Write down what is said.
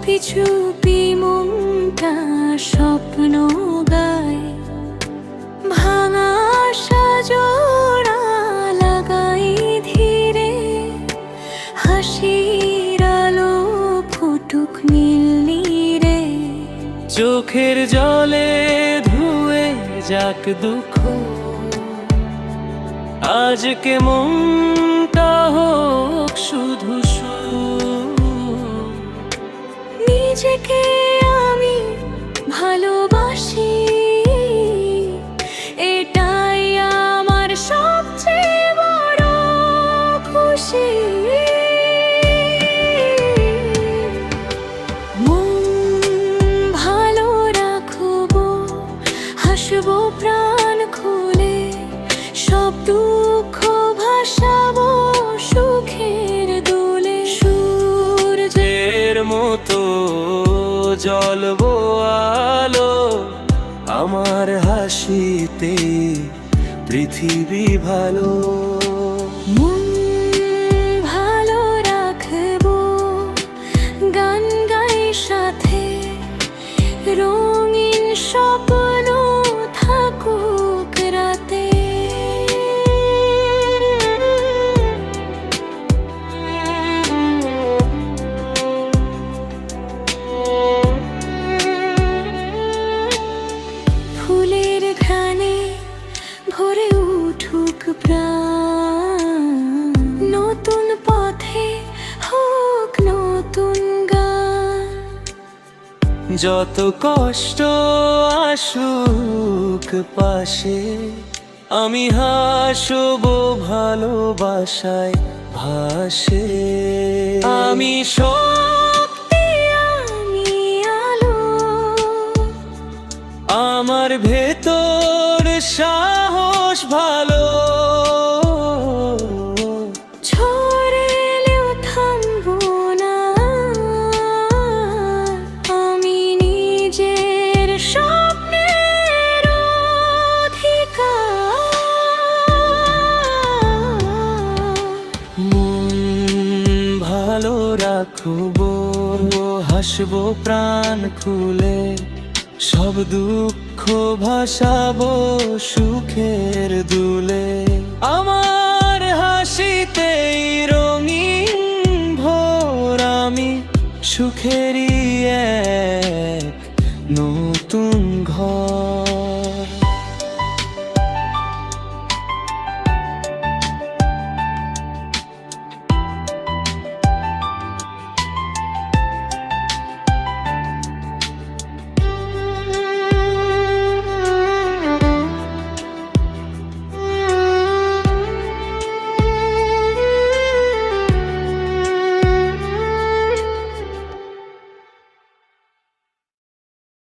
চুপি চুপি মনটা স্বপ্ন গায়, ভাঙা আশা জোড়া লাগাই ধীরে। হাসির আলো ফুটুক নীল নীরে, চোখের জলে ধুয়ে যাক দুঃখ, আজকে মনটা হোক শুধু সুর। নিজেকে আমি ভালোবাসি, এটাই আমার সবচেয়ে বড় খুশি। মন ভালো রাখবো, হাসবো প্রাণ খুলে, সব দুঃখ ভাসাবো সুখের দুলে। সূর্যের মতো জ্বলবো আলো, আমার হাসিতে পৃথিবী ভালো। মন ভালো রাখবো, গান গাই সাথে, রঙিন স্বপ্ন থাকুক রাতে। ফুলের ঘ্রাণে ভরে উঠুক প্রাণ, নতুন পথে হোক নতুন গান। যত কষ্ট আসুক পাশে, আমি হাসবো ভালোবাসায় ভাসে। আমি শক্তি, আমি আলো, আমার ভেতর সাহস ভালো। ঝড় এলেও থামবো না, আমি নিজের স্বপ্নের অধিকার। মন ভালো রাখবো, হাসবো প্রাণ খুলে, সব দুঃখ ভাসাবো সুখের দুলে। আমার হাসিতেই রঙিন ভোর, আমি সুখেরই এক নতুন ঘর।